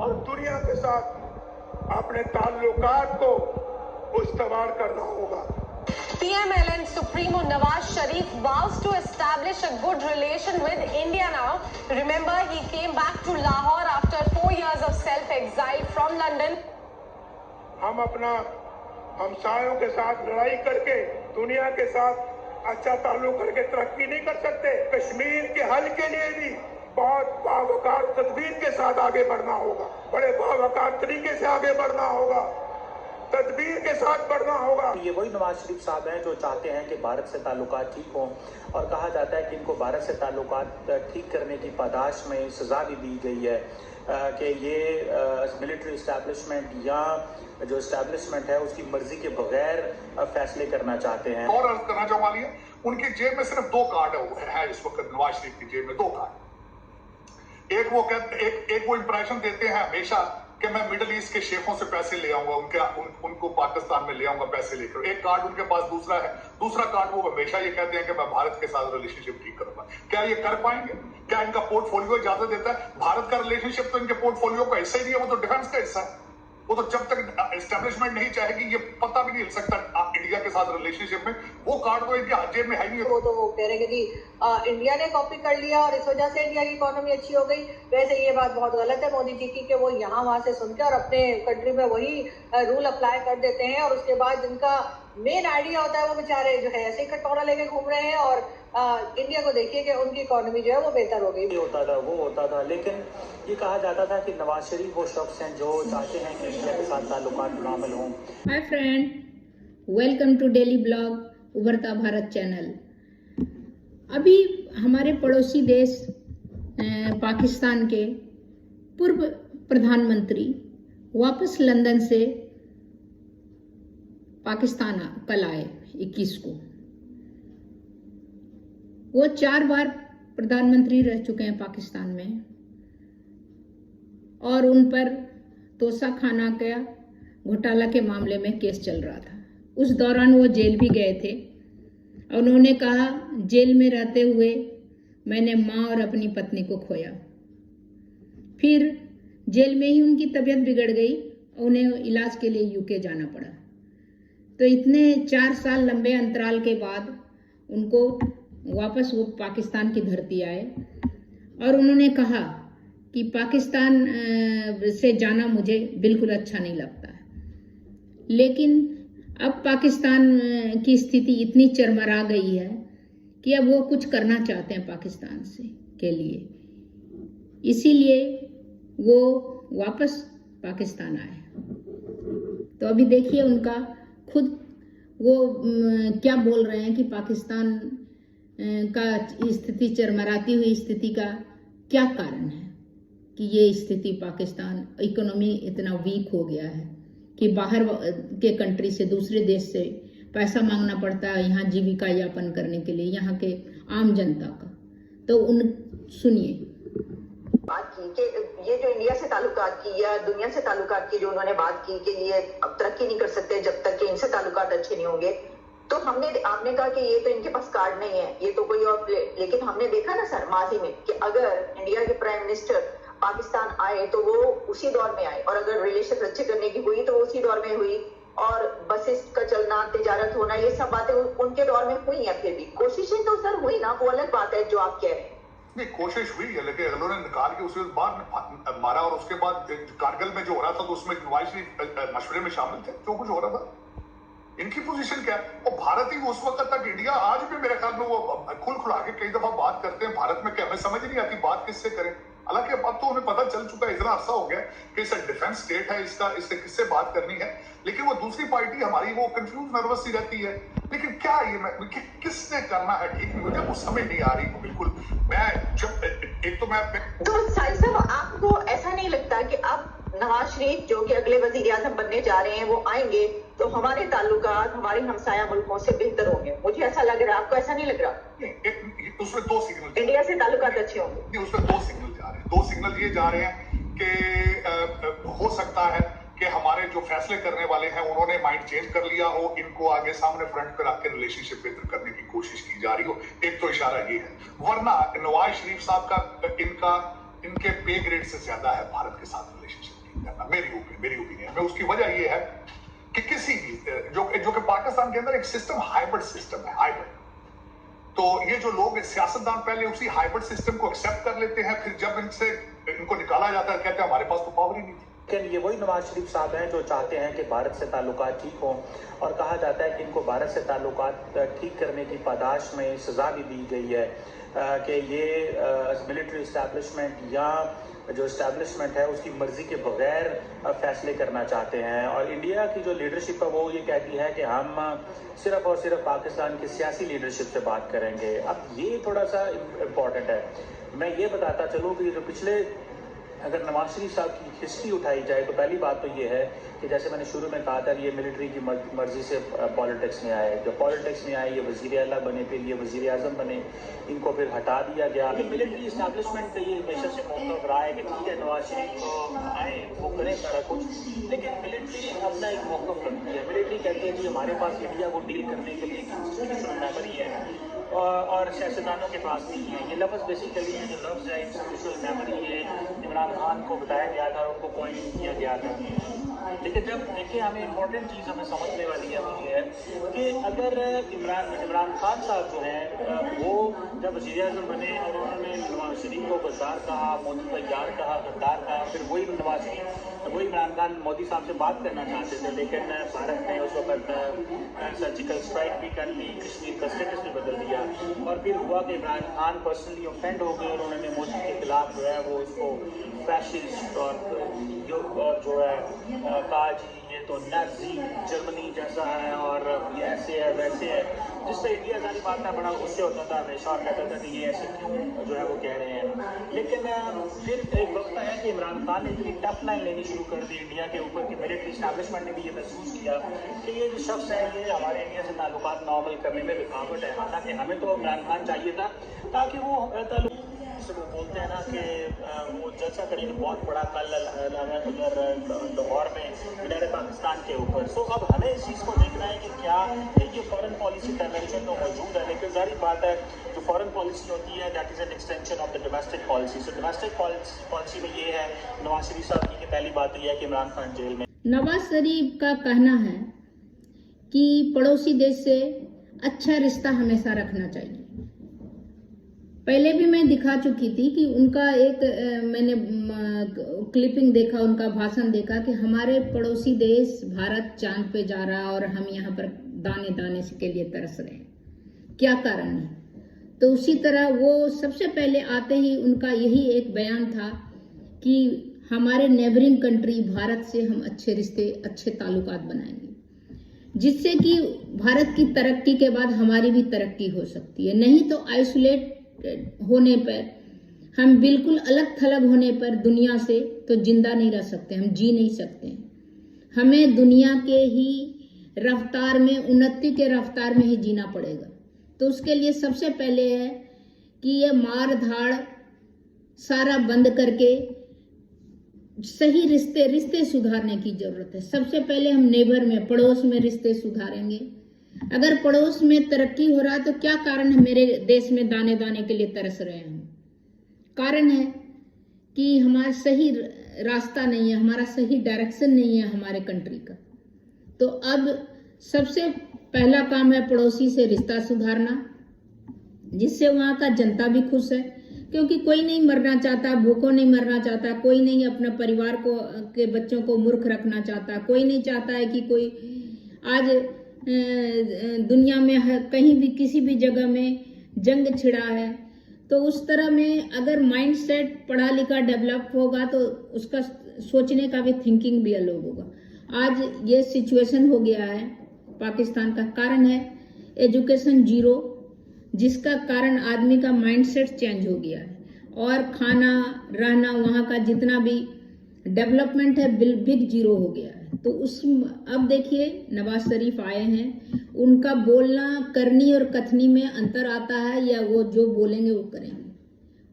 और दुनिया के साथ अपने ताल्लुकात को उस्तवार करना होगा। PMLN Supremo Nawaz Sharif vows to establish a good relation with India now. Remember, he came back to Lahore after 4 years of self-exile from London. हम अपना हमसायों के साथ लड़ाई करके दुनिया के साथ अच्छा ताल्लुक करके तरक्की नहीं कर सकते। कश्मीर के हल के लिए भी बहुत बावकार तदबीर के साथ आगे बढ़ना होगा, बड़े बावकार तरीके से आगे बढ़ना होगा, तदबीर के साथ बढ़ना होगा। ये वही नवाज शरीफ साहब हैं जो चाहते हैं कि भारत से ताल्लुकात ठीक हों, और कहा जाता है कि इनको भारत से ताल्लुकात ठीक करने की पादाश में सजा भी दी गई है कि ये मिलिट्री इस्टेब्लिशमेंट या जो इस्टेब्लिशमेंट है उसकी मर्जी के बगैर फैसले करना चाहते हैं। और अर्ज करना चाहूंगा, उनकी जेब में सिर्फ 2 कार्ड है इस वक्त। नवाज शरीफ की जेब में 2 कार्ड। एक वो इंप्रेशन देते हैं हमेशा कि मैं मिडिल ईस्ट के शेखों से पैसे ले आऊंगा, उनको पाकिस्तान में ले आऊंगा पैसे लेकर। एक कार्ड उनके पास दूसरा है। दूसरा कार्ड वो हमेशा ये कहते हैं कि मैं भारत के साथ रिलेशनशिप ठीक करूंगा। क्या ये कर पाएंगे? क्या इनका पोर्टफोलियो इजाजत देता है? भारत का रिलेशनशिप तो इनके पोर्टफोलियो का हिस्सा ही नहीं है, वो तो डिफेंस का हिस्सा है। वो तो जब तक एस्टेब्लिशमेंट नहीं चाहेगी ये पता भी नहीं हिल सकता इंडिया के साथ रिलेशनशिप में। वो कार्ड तो इनके जेब में है नहीं। वो तो कह रहे हैं कि इंडिया ने कॉपी कर लिया और इस वजह से इंडिया की इकोनॉमी अच्छी हो गई। वैसे ये बात बहुत गलत है मोदी जी की कि वो यहाँ वहां से सुनते और अपने कंट्री में वही रूल अप्लाई कर देते हैं, और उसके बाद जिनका मेन आइडिया होता है वो बेचारे जो है ऐसे ही कटोरा लेके घूम रहे हैं। और इंडिया को देखिए कि उनकी इकोनॉमी जो है वो बेहतर हो गई। होता था वो होता था, लेकिन ये कहा जाता था कि नवाज शरीफ वो शख्स हैं जो चाहते हैं कि इंडिया के साथ ताल्लुकात मुकम्मल हों। Hi friend, welcome to daily blog Ubharta Bharat channel. अभी हमारे पड़ोसी देश पाकिस्तान के पूर्व प्रधानमंत्री वापस लंदन से पाकिस्तान कल आए 21 को। वो 4 बार प्रधानमंत्री रह चुके हैं पाकिस्तान में, और उन पर तोसा खाना का घोटाला के मामले में केस चल रहा था। उस दौरान वो जेल भी गए थे। उन्होंने कहा, जेल में रहते हुए मैंने माँ और अपनी पत्नी को खोया। फिर जेल में ही उनकी तबीयत बिगड़ गई, उन्हें इलाज के लिए यूके जाना पड़ा। तो इतने 4 साल लंबे अंतराल के बाद उनको वापस वो पाकिस्तान की धरती आए, और उन्होंने कहा कि पाकिस्तान से जाना मुझे बिल्कुल अच्छा नहीं लगता है, लेकिन अब पाकिस्तान की स्थिति इतनी चरमरा गई है कि अब वो कुछ करना चाहते हैं पाकिस्तान से के लिए, इसीलिए वो वापस पाकिस्तान आए। तो अभी देखिए उनका खुद वो क्या बोल रहे हैं कि पाकिस्तान का स्थिति चरमराती हुई स्थिति का क्या कारण है कि ये स्थिति पाकिस्तान इकोनॉमी इतना वीक हो गया है कि बाहर के कंट्री से, दूसरे देश से पैसा मांगना पड़ता है यहाँ जीविका यापन करने के लिए, यहाँ के आम जनता का। तो उन सुनिए बात की कि ये जो इंडिया से ताल्लुकात की या दुनिया से ताल्लुकात की जो उन्होंने बात की कि ये अब तरक्की नहीं कर सकते जब तक कि इनसे ताल्लुकात अच्छे नहीं होंगे। तो आपने कहा कि ये तो इनके पास कार्ड नहीं है, ये तो कोई और, लेकिन हमने देखा ना सर माजी में कि अगर इंडिया के प्राइम मिनिस्टर पाकिस्तान आए तो वो उसी दौर में आए, और अगर रिलेशन अच्छे करने की हुई तो उसी दौर में हुई, और बसेस का चलना, तिजारत होना, ये सब बातें उनके दौर में हुई हैं। फिर भी कोशिशें तो सर हुई ना, वो अलग बात है जो आप कह रहे हैं। नहीं, कोशिश हुई है, लेकिन उन्होंने निकाल के उसे बाहर मारा, और उसके बाद कारगिल में जो हो रहा था तो उसमें नवाज शरीफ मशवरे में शामिल थे जो कुछ हो रहा था। इनकी पोजीशन क्या है? और भारत ही उस वक्त तक, इंडिया आज भी मेरे ख्याल में वो खुला के कई दफा बात करते हैं भारत में, क्या हमें समझ नहीं आती बात किससे करें। हालांकि अब तो उन्हें पता चल चुका है, इतना अरसा हो गया कि इसे डिफेंस स्टेट है, इससे किससे बात करनी है, लेकिन वो दूसरी पार्टी हमारी वो कंफ्यूज नर्वस सी रहती है। लेकिन क्या ये किसने करना है ठीक, मुझे वो समझ नहीं आ रही बिल्कुल। मैं जब एक तो मैं तो साहिब साहब, आपको ऐसा नहीं लगता कि अब नवाज शरीफ जो कि अगले वजीर आजम बनने जा रहे हैं वो आएंगे तो हमारे ताल्लुकात हमारे हमसाया मुल्कों से बेहतर होंगे? मुझे ऐसा लग रहा है, आपको ऐसा नहीं लग रहा? उसमें 2 सिग्नल, इंडिया से ताल्लुकात अच्छे होंगे। उसमें 2 सिग्नल जा रहे हैं। 2 सिग्नल ये जा रहे हैं कि हो सकता है कि हमारे जो फैसले करने वाले हैं उन्होंने माइंड चेंज कर लिया हो, इनको आगे सामने फ्रंट पर आके रिलेशनशिप बेहतर करने की कोशिश की जा रही हो। एक तो इशारा ये है, वरना नवाज शरीफ साहब का इनके पे ग्रेड से ज्यादा है भारत के साथ रिलेशनशिप। नहीं करना। मेरी ओपिनियन में उसकी वजह ये है कि किसी भी जो कि पाकिस्तान के अंदर एक सिस्टम हाइब्रिड सिस्टम है, हाइब्रिड। तो ये जो लोग सियासतदान पहले उसी हाइब्रिड सिस्टम को एक्सेप्ट कर लेते हैं, फिर जब इनको निकाला जाता है कहते हैं हमारे पास तो पावर ही नहीं थी। लेकिन ये वही नवाज शरीफ साहब हैं जो चाहते हैं कि भारत से ताल्लुकात ठीक हों, और कहा जाता है कि इनको भारत से ताल्लुकात ठीक करने की पादाश में सज़ा भी दी गई है कि ये मिलिट्री इस्टेब्लिशमेंट या जो इस्टेब्लिशमेंट है उसकी मर्जी के बगैर फैसले करना चाहते हैं। और इंडिया की जो लीडरशिप है वो ये कहती है कि हम सिर्फ और सिर्फ पाकिस्तान की सियासी लीडरशिप से बात करेंगे। अब ये थोड़ा सा इम्पॉर्टेंट है। मैं ये बताता चलूँ कि जो पिछले अगर नवाज शरीफ साहब की हिस्ट्री उठाई जाए तो पहली बात तो ये है कि जैसे मैंने शुरू में कहा था कि ये मिलिट्री की मर्जी से पॉलिटिक्स में आए। जब पॉलिटिक्स में आए ये वज़ीर आला बने, फिर ये वज़ीर आज़म बने, इनको फिर हटा दिया गया। लेकिन मिलिट्री इस्टेब्लिशमेंट का ये हमेशा से मौक़िफ़ रहा है कि ठीक है नवाज शरीफ को आए वो करें सारा कुछ, लेकिन मिलिट्री अपना एक मौक़िफ़ रखती है। मिलिट्री कहती है कि हमारे पास इंडिया को डील करने के लिए इंस्टीट्यूशनल मेमोरी है और सियासतदानों के पास नहीं है। ये लफ्ज़ बेसिकली है जो लफ्ज़ है इंस्टीट्यूशनल मेमोरी है, इमरान खान को बताया गया था और उनको पॉइंट किया गया था। लेकिन जब देखिए हमें इम्पोर्टेंट चीज़ हमें समझने वाली है वो ये है कि अगर इमरान खान साहब जो हैं वो जब वज़ीर आज़म बने और उन्होंने नवाज शरीफ को गद्दार कहा, मोदी को यार कहा, गद्दार कहा, फिर वही इमरान खान मोदी साहब से बात करना चाहते थे, लेकिन भारत ने उस वक्त सर्जिकल स्ट्राइक भी कर ली, कश्मीर का स्टेटस भी बदल दिया। और फिर हुआ कि इमरान खान पर्सनली ऑफेंड हो गए और उन्होंने मोदी के खिलाफ जो है वो उसको फैशिस्ट और जो है कहा जी ये तो नाज़ी जर्मनी जैसा है और ये ऐसे है वैसे है, जिससे इंडिया सारी बात में बड़ा गुस्से होता था हमेशा और कहता था कि ये ऐसे क्यों जो है वो कह रहे हैं। लेकिन फिर एक वक्त है कि इमरान खान ने इतनी टफ लाइन लेनी शुरू कर दी इंडिया के ऊपर कि मिलिट्री इस्टेब्लिशमेंट ने भी ये महसूस किया कि ये जो शख्स है ये हमारे इंडिया से ताल्लुकात नॉर्मल करने में रुकावट है। हालांकि हमें तो इमरान खान चाहिए था ताकि वो वो बोलते हैं ना कि वो जलसा करेंगे बहुत बड़ा कल उधर लाहौर में मीनार पाकिस्तान के ऊपर। सो अब हमें इस चीज़ को देखना है कि क्या ये फॉरेन पॉलिसी डायमेंशन तो मौजूद है, लेकिन जाहिर बात है जो फॉरेन पॉलिसी होती है that is an extension of the domestic policy. So domestic policy में ये है नवाज शरीफ साहब की पहली बात यह है कि इमरान खान जेल में। नवाज शरीफ का कहना है कि पड़ोसी देश से अच्छा रिश्ता हमेशा रखना चाहिए। पहले भी मैं दिखा चुकी थी कि उनका एक मैंने क्लिपिंग देखा, उनका भाषण देखा कि हमारे पड़ोसी देश भारत चांद पे जा रहा है और हम यहाँ पर दाने दाने के लिए तरस रहे हैं, क्या कारण है। तो उसी तरह वो सबसे पहले आते ही उनका यही एक बयान था कि हमारे नेबरिंग कंट्री भारत से हम अच्छे रिश्ते अच्छे ताल्लुकात बनाएंगे, जिससे कि भारत की तरक्की के बाद हमारी भी तरक्की हो सकती है। नहीं तो आइसोलेट होने पर, हम बिल्कुल अलग थलग होने पर दुनिया से तो जिंदा नहीं रह सकते, हम जी नहीं सकते। हमें दुनिया के ही रफ्तार में, उन्नति के रफ्तार में ही जीना पड़ेगा। तो उसके लिए सबसे पहले है कि ये मार धाड़ सारा बंद करके सही रिश्ते सुधारने की जरूरत है। सबसे पहले हम नेबर में, पड़ोस में रिश्ते सुधारेंगे। अगर पड़ोस में तरक्की हो रहा है तो क्या कारण है मेरे देश में दाने दाने के लिए तरस रहे हैं? कारण है कि हमारा सही रास्ता नहीं है, हमारा सही डायरेक्शन नहीं है हमारे कंट्री का। तो अब सबसे पहला काम है पड़ोसी से रिश्ता सुधारना, जिससे वहाँ का जनता भी खुश है, क्योंकि कोई नहीं मरना चाहता, भूखों नहीं मरना चाहता, कोई नहीं अपने परिवार को के बच्चों को मूर्ख रखना चाहता, कोई नहीं चाहता है कि कोई आज दुनिया में कहीं भी किसी भी जगह में जंग छिड़ा है। तो उस तरह में अगर माइंडसेट पढ़ा लिखा डेवलप होगा तो उसका सोचने का भी, थिंकिंग भी अलग होगा। आज ये सिचुएशन हो गया है पाकिस्तान का, कारण है एजुकेशन जीरो, जिसका कारण आदमी का माइंडसेट चेंज हो गया है और खाना रहना वहाँ का जितना भी डेवलपमेंट है बिग जीरो हो गया है। तो अब देखिए नवाज शरीफ आए हैं, उनका बोलना करनी और कथनी में अंतर आता है या वो जो बोलेंगे वो करेंगे,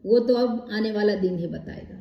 वो तो अब आने वाला दिन ही बताएगा।